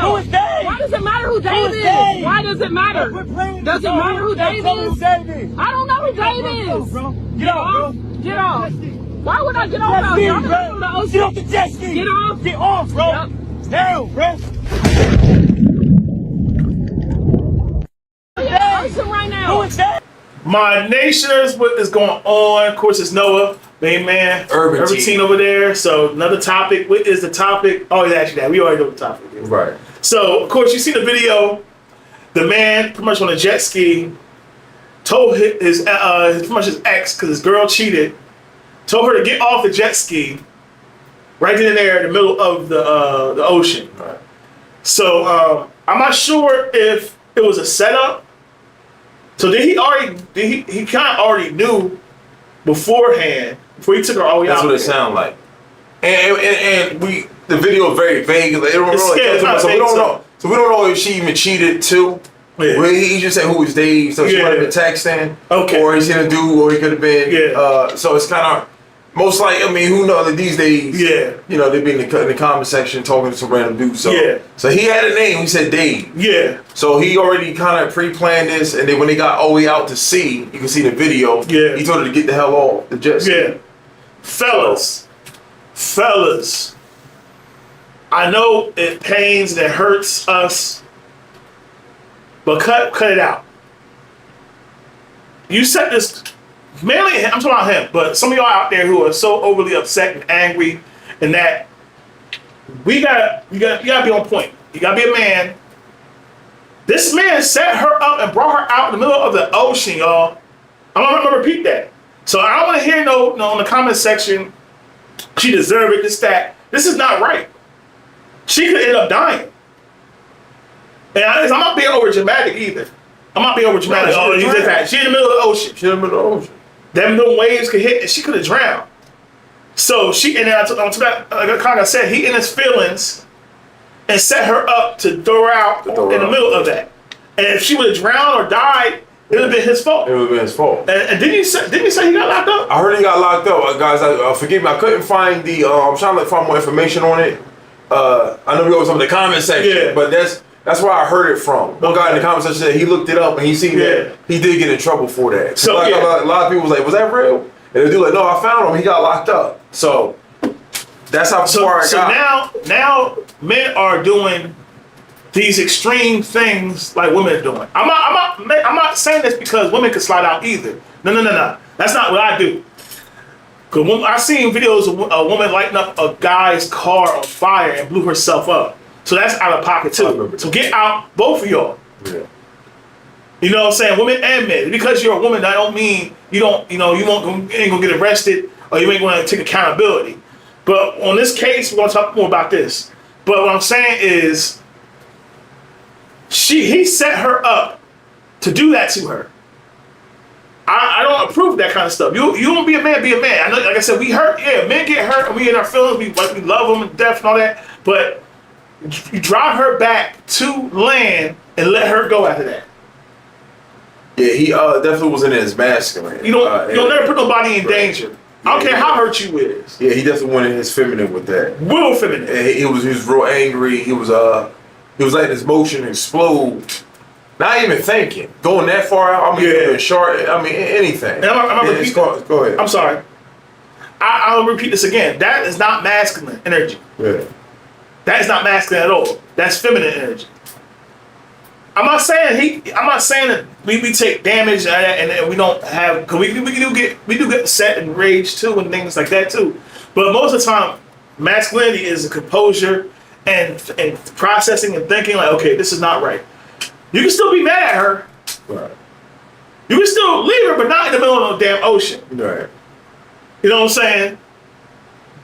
now? Who is Dave? Why does it matter who Dave is? Dave? Why does it matter? Does it matter who Dave is? I don't know who Dave is. Get off, bro. Get off. Why would I get off out here? I'm in the middle of the ocean. Get off the jet ski. Get off. Get off, bro. Yep. Now, bro. Ocean right now. Who is that? My nationers, what is going on? Of course, it's Noah, main man, Urban Teen over there. So another topic. What is the topic? Oh, it's actually that. We already know the topic is. Right. So of course, you see the video. The man, pretty much on a jet ski, told his pretty much his ex, because his girl cheated, told her to get off the jet ski, right then and there in the middle of the ocean. Right. So I'm not sure if it was a setup. So he kind of already knew beforehand before he took her all the way That's out what it there. sounded like. And the video is very vague. It don't It's really scary, tell it's too much, not vague, so we don't know if she even cheated too. Yeah. Well, he just said who was Dave, so she Yeah. might have been texting. Okay. Or he's gonna do, or he could have been. Yeah. So it's kind of most like, I mean, who knows these days? Yeah. You know, they be in the comment section talking to some random dude. So Yeah. So he had a name. He said Dave. Yeah. So he already kind of pre-planned this, and then when they got all the way out to sea, you can see the video. Yeah. He told her to get the hell off the jet ski. Yeah. Fellas, I know it pains and it hurts us, but cut it out. You said this, mainly, I'm talking about him, but some of y'all out there who are so overly upset and angry, and that you gotta be on point. You gotta be a man. This man set her up and brought her out in the middle of the ocean, y'all. I'm gonna repeat that. So I don't want to hear no in the comment section, she deserved it, this, that. This is not right. She could end up dying. And I'm not being over dramatic either. I'm not being over dramatic. Right, She's in the middle of the ocean. She in the middle of the ocean. Them waves could hit and she could have drowned. So she, and then I took that, like I said, he in his feelings and set her up to throw her out in the middle of that. And if she would have drowned or died, it would have been his fault. It would have been his fault. And didn't you say he got locked up? I heard he got locked up. Guys, forgive me, I couldn't find the, I'm trying to find more information on it. I know we go some of the comment section, Yeah. but that's where I heard it from. One guy in the comment section said he looked it up and he seen that he did get in trouble for that. So, a lot of people was like, was that real? And the dude like, no, I found him. He got locked up. So that's how far I got. Now men are doing these extreme things like women are doing. I'm not saying this because women can slide out either. No. That's not what I do. Cause I've seen videos of a woman lighting up a guy's car on fire and blew herself up. So that's out of pocket too. So get out, both of y'all. Yeah. You know what I'm saying? Women and men. Because you're a woman, that don't mean you ain't gonna get arrested or you ain't gonna take accountability. But on this case, we're gonna talk more about this. But what I'm saying is, he set her up to do that to her. I don't approve of that kind of stuff. You want to be a man, be a man. I know, like I said, we hurt. Yeah, men get hurt, and we in our feelings. We love them to death and all that. But you drive her back to land and let her go after that. Yeah, he definitely wasn't as masculine. You don't never put nobody in danger. I don't care how hurt you is. Yeah, he definitely went in his feminine with that. Real feminine. And he was real angry. He was letting his motion explode. Not even thinking. Going that far out, I mean, short, I mean, anything. And I'm repeat, go ahead. I'm sorry. I'll repeat this again. That is not masculine energy. Yeah. That is not masculine at all. That's feminine energy. I'm not saying that we take damage and we don't have, cause we do get upset and rage too and things like that too. But most of the time, masculinity is a composure and processing and thinking like, okay, this is not right. You can still be mad at her. Right. You can still leave her, but not in the middle of the damn ocean. Right. You know what I'm saying?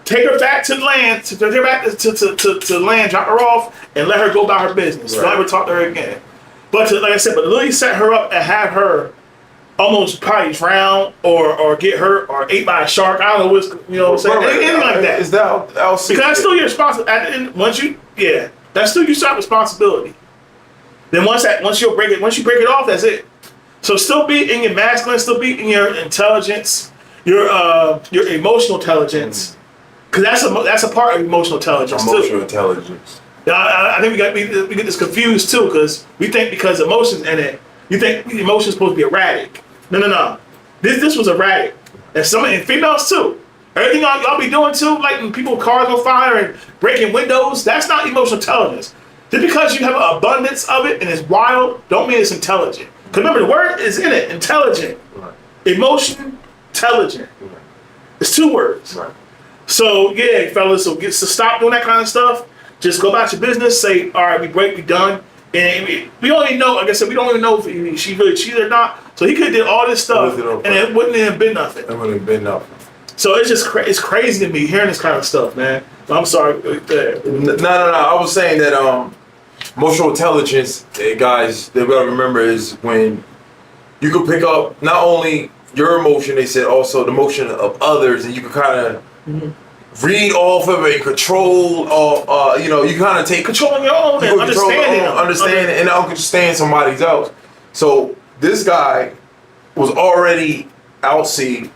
Take her back to land, take her back to land, drop her off, and let her go about her business. Right. Don't ever talk to her again. But like I said, but literally set her up and have her almost probably drown or get hurt or ate by a shark. I don't know what's, you know what I'm saying? Anything like that. Is that because that's still your responsibility. At the end, that's still your responsibility. Then once you break it off, that's it. So still be in your masculine, still be in your intelligence, your emotional intelligence, because that's a part of emotional intelligence. Emotional intelligence. I think we get this confused too, because we think because emotions in it, you think emotions supposed to be erratic. No. This was erratic, and females too. Everything y'all be doing too, like when people cars on fire and breaking windows, that's not emotional intelligence. Just because you have an abundance of it and it's wild, don't mean it's intelligent. Because remember, the word is in it, intelligent. Right. Emotion, intelligent. Right. It's 2 words. Right. So yeah, fellas, so stop doing that kind of stuff. Just go about your business. Say, all right, we done. And we don't even know. Like I said, we don't even know if she really cheated or not. So he could have did all this stuff, and it wouldn't have been nothing. It wouldn't have been nothing. So it's just it's crazy to me hearing this kind of stuff, man. I'm sorry. No. I was saying that emotional intelligence, guys, they gotta remember is when you can pick up not only your emotion, they said also the emotion of others, and you can kind of read off of it and control. You kind of take control your own and understand and understand somebody else. So this guy was already outseen.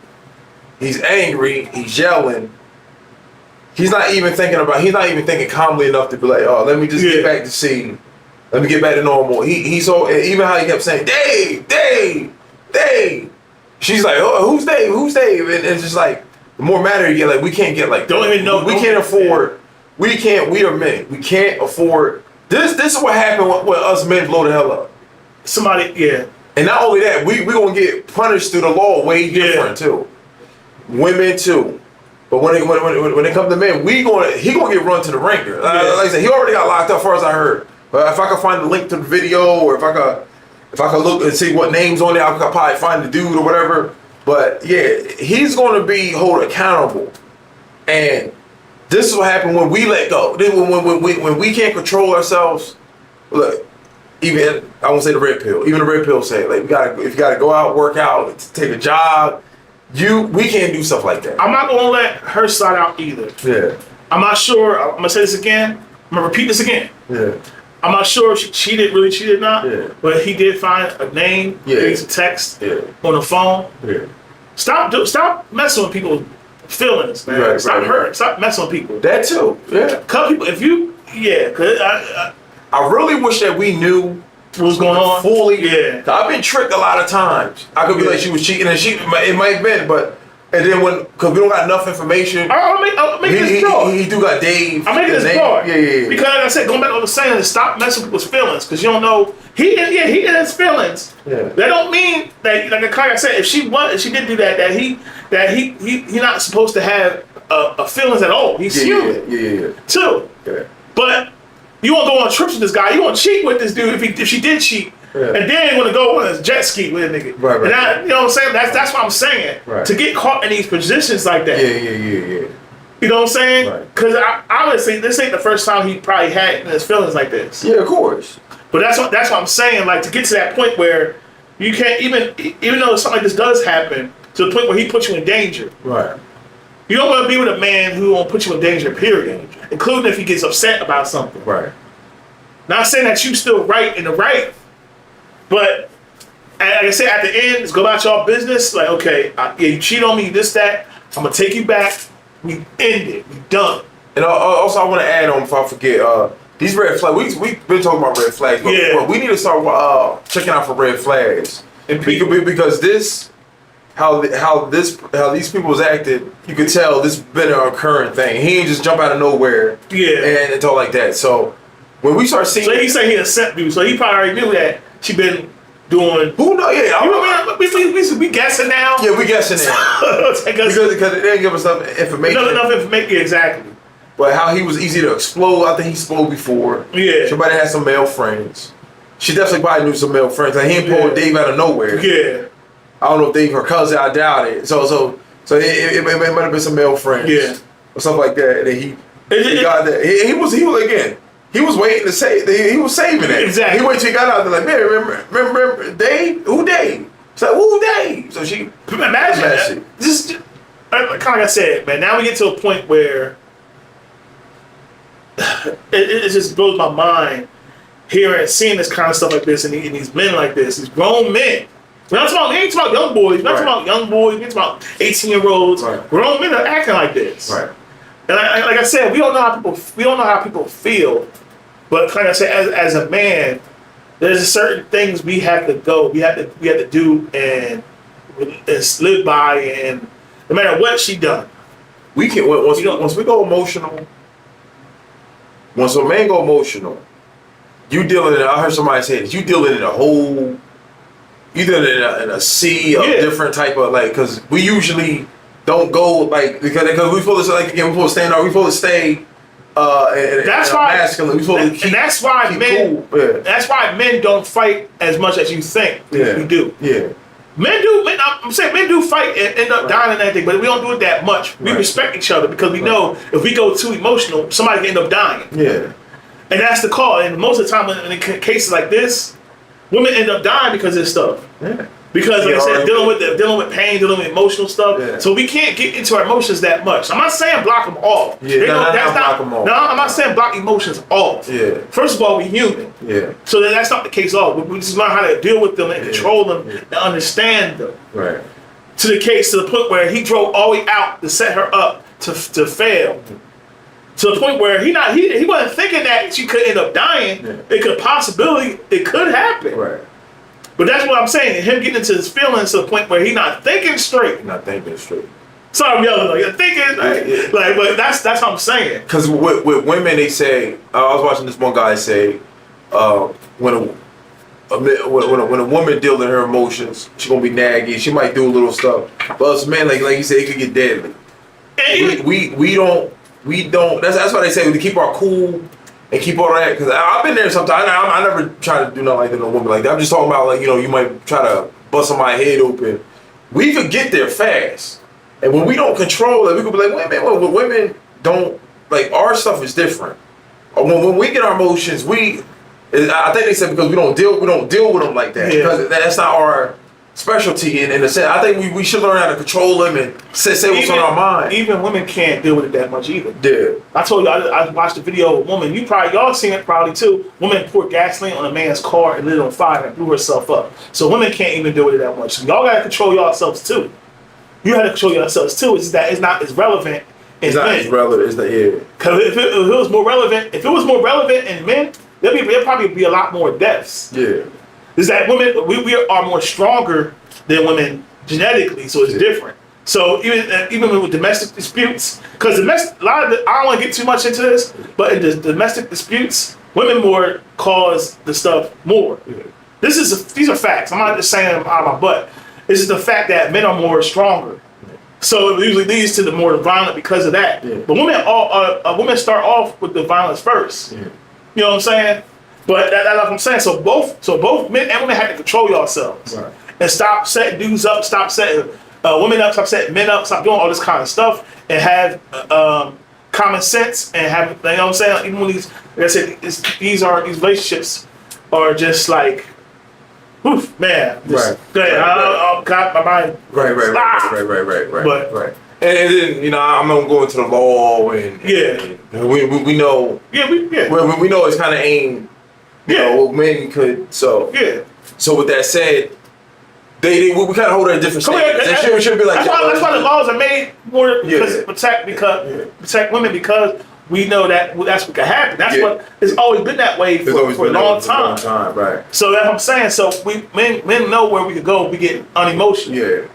He's angry. He's yelling. He's not even thinking calmly enough to be like, oh, let me just get back to scene. Let me get back to normal. He's so, even how he kept saying, Dave. She's like, oh, who's Dave? Who's Dave? And it's just like, the more matter you get, like, we can't get like, don't even know. We can't afford, we are men. We can't afford, this is what happened when us men blow the hell up. And not only that, we gonna get punished through the law way different too. Women too. But when it comes to men, he gonna get run to the ringer. Like I said, he already got locked up, as far as I heard. But if I can find the link to the video, or if I can look and see what names on there, I can probably find the dude or whatever. But yeah, he's gonna be held accountable. And this is what happened when we let go. When we can't control ourselves. Look, even I won't say the red pill. Even the red pill say like if you gotta go out, work out, take a job. We can't do stuff like that. I'm not gonna let her side out either. Yeah. I'm not sure. I'm gonna say this again. I'm gonna repeat this again. Yeah. I'm not sure if she really cheated or not. Yeah. But he did find a name. Yeah. He's a text. Yeah. On the phone. Yeah. Stop messing with people's feelings, man. Right, Stop right, hurting. right. Stop messing with people. That too. Yeah. Cut people. If you cause I really wish that we knew what was going on fully. Yeah. I've been tricked a lot of times. I could be like she was cheating, and it might have been, but. And then because we don't got enough information. I'll make this broad. He do got Dave. I'm making this broad. Yeah. Because like I said, going back to what I was saying, stop messing with people's feelings. Because you don't know, he in his feelings. Yeah. That don't mean that, like I said, if she did do that he not supposed to have feelings at all. He's human. Yeah. Too. Yeah. But you won't go on trips with this guy. You won't cheat with this dude if she did cheat. Yeah. And then want to go on a jet ski with a nigga. Right. And you know what I'm saying? That's what I'm saying. Right. To get caught in these positions like that. Yeah. You know what I'm saying? Right. Because I would say this ain't the first time he probably had his feelings like this. Yeah, of course. But that's what I'm saying. Like, to get to that point where you can't even though something like this does happen, to the point where he puts you in danger. Right. You don't want to be with a man who won't put you in danger, period. Including if he gets upset about something. Right. Not saying that you still right in the right, but like I said, at the end, let's go about y'all business. Like, okay, you cheat on me, this, that. I'm gonna take you back. We end it. We done. And also, I want to add on before I forget. These red flags. We've been talking about red flags, but we need to start checking out for red flags. And because this, how these people was acted, you could tell this been a recurrent thing. He ain't just jump out of nowhere. Yeah. And talk like that. So when we start seeing, so he say he a set dude. So he probably already knew that she been doing. Who knows? Yeah, we guessing now. Yeah, we guessing now because it didn't give us enough information. Not enough information. Yeah, exactly. But how he was easy to explode. I think he exploded before. Yeah. Somebody had some male friends. She definitely probably knew some male friends. Like he ain't pulled Dave out of nowhere. Yeah. I don't know if Dave her cousin. I doubt it. So it might have been some male friends. Yeah. Or something like that. And he got that. He was again. He was waiting to say. He was saving it. Exactly. He waited till he got out there like, man, remember Dave? Who Dave? So who Dave? So she imagine that. Just kind of like I said, man. Now we get to a point where it just blows my mind seeing this kind of stuff like this and these men like this, these grown men. We ain't talking about young boys. We're not talking about young boys. We're talking about 18-year-olds. Right. Grown men are acting like this. Right. And like I said, we don't know how people feel But like I said, as a man, there's certain things we have to go. We have to do and live by, and no matter what she done. We can once we go emotional. Once a man go emotional, you dealing in. I heard somebody say this. You dealing in a whole. You dealing in a sea of different type of like. Because we usually don't go like because we supposed to like again we supposed to stand out. We supposed to stay. That's why masculine. We supposed to keep, and that's why men. Cool. Yeah. That's why men don't fight as much as you think we do. Yeah. Men do. I'm saying men do fight and end up dying and everything, but we don't do it that much. We respect each other because we know if we go too emotional, somebody can end up dying. Yeah. And that's the call. And most of the time, in cases like this, women end up dying because of this stuff. Yeah. Because, like I said, dealing with pain, dealing with emotional stuff. Yeah. So we can't get into our emotions that much. I'm not saying block them off. Yeah, that's not block them off. No, I'm not saying block emotions off. Yeah. First of all, we're human. Yeah. So that's not the case at all. We just learn how to deal with them and control them and understand them. Right. To the case, to the point where he drove all the way out to set her up to fail. To the point where he wasn't thinking that she could end up dying. Yeah. It could happen. Right. But that's what I'm saying. Him getting into his feelings to the point where he's not thinking straight. Not thinking straight. Sorry, I'm yelling. Like, you're thinking. Like, but that's what I'm saying. Because with women, they say, I was watching this one guy say, when a woman deals in her emotions, she's going to be naggy. She might do a little stuff. But as men, like you said, it could get deadly. We don't, that's why they say we keep our cool. And keep all that, because I've been there sometimes. I never try to do nothing like that to a woman like that. I'm just talking about, like, you might try to bust somebody's head open. We could get there fast. And when we don't control it, we could be like, wait a minute, when women don't, like, our stuff is different. When we get our emotions, I think they said because we don't deal with them like that. Because that's not our specialty in a sense. I think we should learn how to control them and say what's on our mind. Even women can't deal with it that much either. Yeah. I told you, I watched a video of a woman. Y'all seen it probably too. Woman poured gasoline on a man's car and lit it on fire and blew herself up. So women can't even deal with it that much. So y'all gotta control yourselves too. You have to control yourselves too. It's that it's not as relevant. It's not as relevant. Because if it was more relevant, in men, there'd probably be a lot more deaths. Yeah. Is that women we are more stronger than women genetically, so it's different. So even with domestic disputes, because I don't want to get too much into this, but in the domestic disputes, women more cause the stuff more. Yeah. These are facts. I'm not just saying them out of my butt. This is the fact that men are more stronger. So it usually leads to the more violent because of that. Yeah. But women start off with the violence first. Yeah. You know what I'm saying? But that's what I'm saying. So both men and women have to control yourselves and stop setting dudes up, stop setting women up, stop setting men up, stop doing all this kind of stuff, and have common sense and have, you know what I'm saying? Like, even when like I said, these relationships are just like, oof, man. I got my mind. Right. But and then I'm gonna go into the law and we know we know it's kind of aimed. You know, men could So with that said, we kind of hold it at different standards. It should be like that's why the laws are made more to protect women, because we know that that's what can happen. That's what it's always been that way for a long time. Right. So that's what I'm saying. So men know where we could go if we get unemotional. Yeah,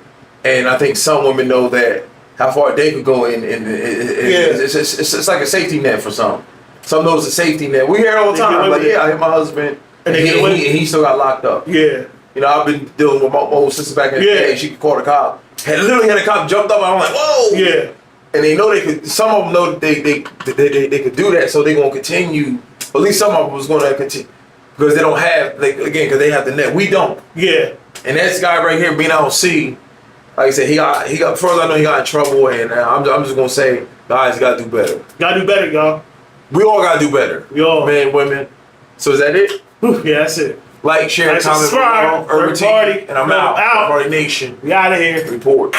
and I think some women know that how far they could go in. It's like a safety net for some. Some knows a safety net. We hear it all the time. Like, I hit my husband, and he still got locked up. Yeah. I've been dealing with my old sister back in the day. She could call the cop. Literally had a cop jumped up, and I'm like, whoa. Yeah. And they know they could. Some of them know that they could do that, so they're gonna continue. At least some of them was gonna continue because they don't have because they have the net. We don't. Yeah. And this guy right here, being out on sea, like I said, he got. First, I know he got in trouble, and I'm just gonna say, guys, gotta do better. Gotta do better, y'all. We all gotta do better. We all, men, women. So is that it? Yeah, that's it. Like, share, comment, subscribe. Urban TV, and I'm out. Party Nation. We out of here. Report.